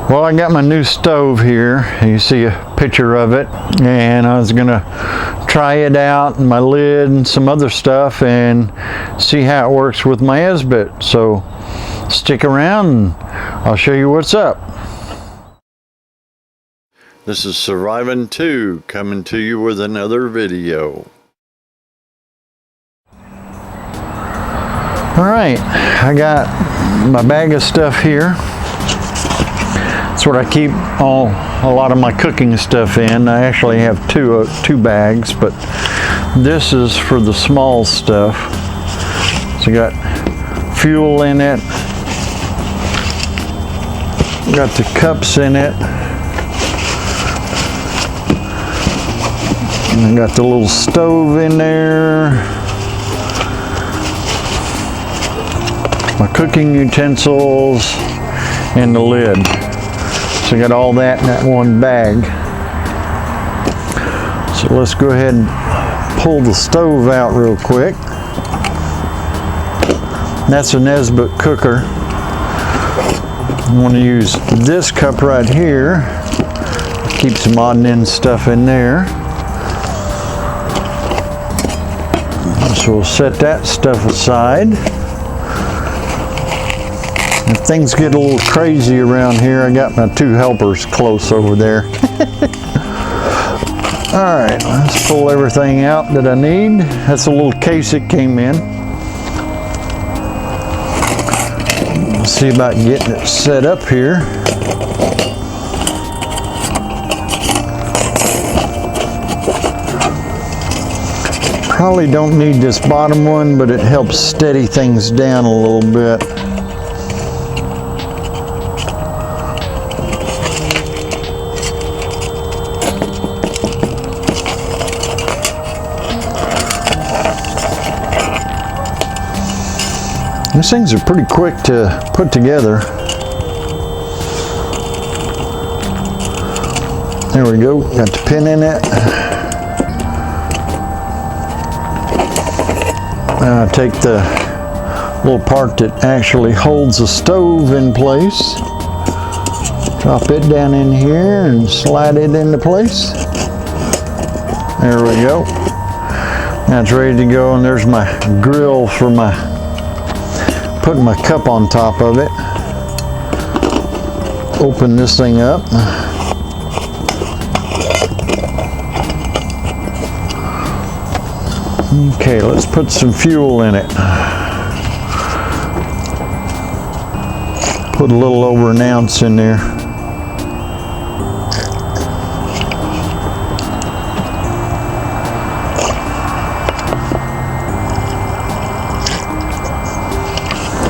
Well, I got my new stove here. You see a picture of it, and I was gonna try it out and my lid and some other stuff and see how it works with my Esbit. So stick around and I'll show you what's up. This is Surviving 2 coming to you with another video. Alright, I got my bag of stuff here. That's what I keep a lot of my cooking stuff in. I actually have two bags, but this is for the small stuff. So I got fuel in it, got the cups in it, and I got the little stove in there, my cooking utensils, and the lid. So I got all that in that one bag. So let's go ahead and pull the stove out real quick. That's an Esbit cooker. I want to use this cup right here. Keep some odd and end stuff in there. So we'll set that stuff aside. If things get a little crazy around here, I got my two helpers close over there. Alright, let's pull everything out that I need. That's a little case it came in. Let's see about getting it set up here. Probably don't need this bottom one, but it helps steady things down a little bit. These things are pretty quick to put together. There we go, got the pin in it. Take the little part that actually holds the stove in place. Drop it down in here and slide it into place. There we go. Now it's ready to go, and there's my grill for putting my cup on top of it. Open this thing up. Okay, let's put some fuel in it. Put a little over an ounce in there.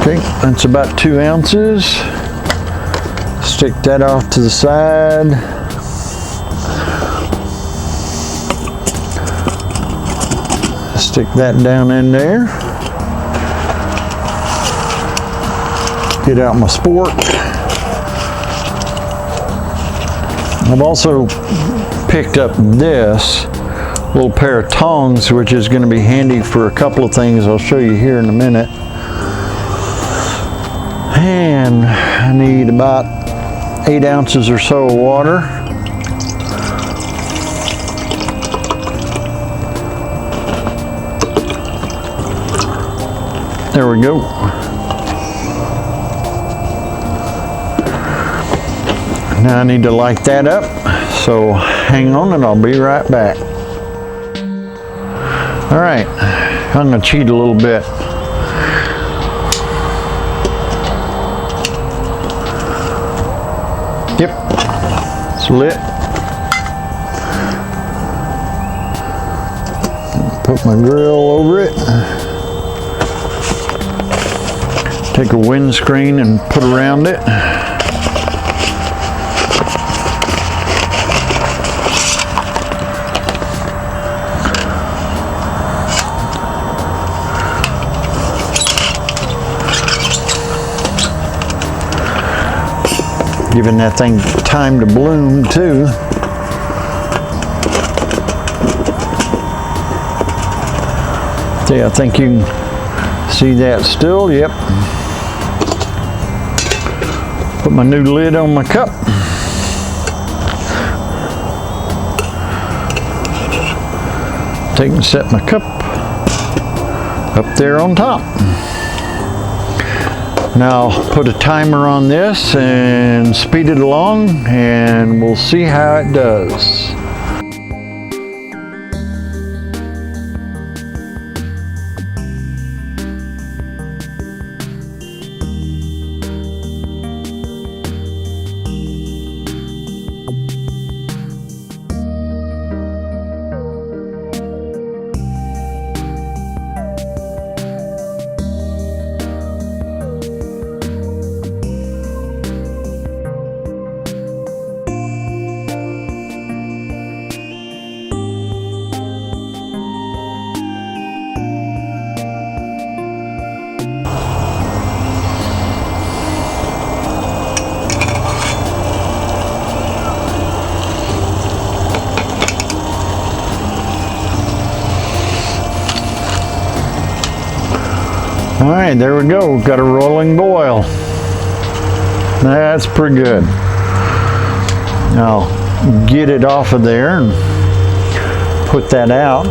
Okay, that's about 2 ounces. Stick that off to the side. Stick that down in there. Get out my spork. I've also picked up this little pair of tongs, which is going to be handy for a couple of things I'll show you here in a minute. And I need about 8 ounces or so of water. There we go. Now I need to light that up, so hang on and I'll be right back. All right, I'm gonna cheat a little bit. Yep, it's lit. Put my grill over it. Take a windscreen and put around it. Giving that thing time to bloom too. See, I think you can see that still, yep. Put my new lid on my cup. Take and set my cup up there on top. Now I'll put a timer on this and speed it along, and we'll see how it does. All right, there we go. Got a rolling boil. That's pretty good. Now get it off of there and put that out.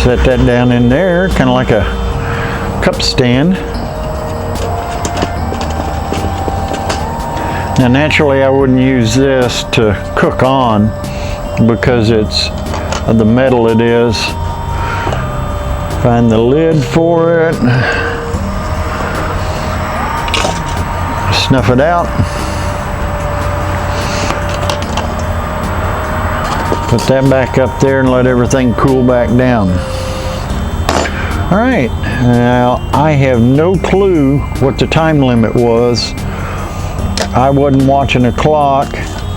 Set that down in there, kind of like a cup stand. Now naturally I wouldn't use this to cook on because it's the metal it is. Find the lid for it. Snuff it out. Put that back up there and let everything cool back down. All right, now I have no clue what the time limit was. I wasn't watching a clock.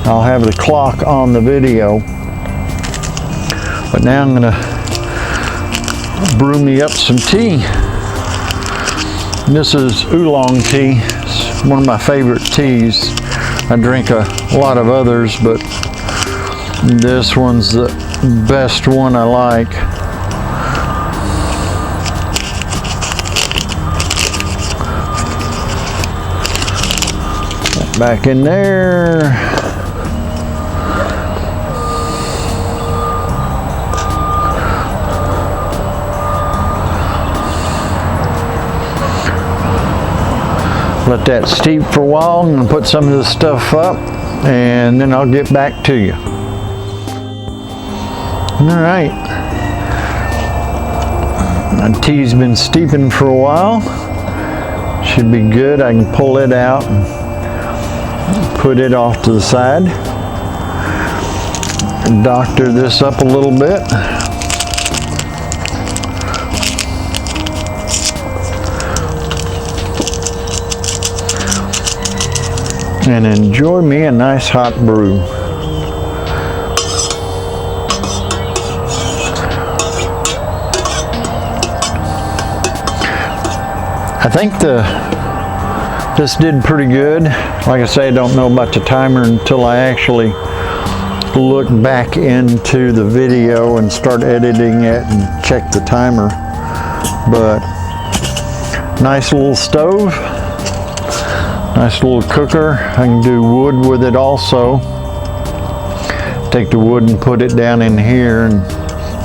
I'll have the clock on the video. But now I'm gonna brew me up some tea. This is oolong tea. It's one of my favorite teas. I drink a lot of others, but this one's the best one I like. Back in there. Let that steep for a while. I'm going to put some of this stuff up and then I'll get back to you. All right. My tea's been steeping for a while. Should be good. I can pull it out and put it off to the side. Doctor this up a little bit. And enjoy me a nice hot brew. I think this did pretty good. Like I say, I don't know about the timer until I actually look back into the video and start editing it and check the timer. But nice little stove, nice little cooker. I can do wood with it also. Take the wood and put it down in here and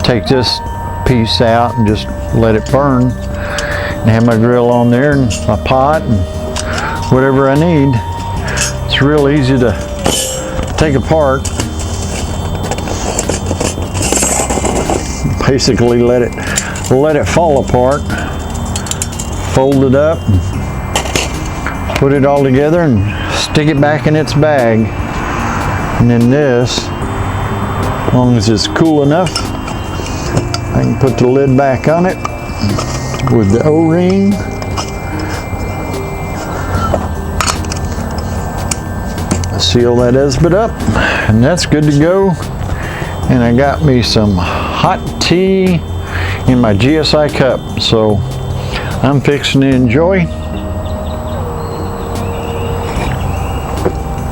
take this piece out and just let it burn. And have my grill on there and my pot and whatever I need. It's real easy to take apart. Basically let it fall apart. Fold it up, put it all together and stick it back in its bag. And then this, as long as it's cool enough, I can put the lid back on it with the O-ring. Seal that Esbit up, and that's good to go. And I got me some hot tea in my GSI cup, so I'm fixing to enjoy.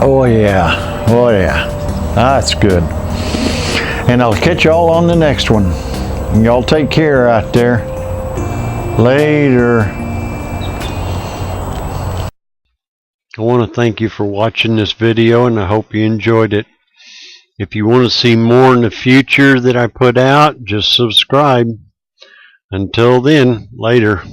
Oh yeah, oh yeah, that's good. And I'll catch y'all on the next one. Y'all take care out there. Later. I want to thank you for watching this video, and I hope you enjoyed it. If you want to see more in the future that I put out, just subscribe. Until then, later.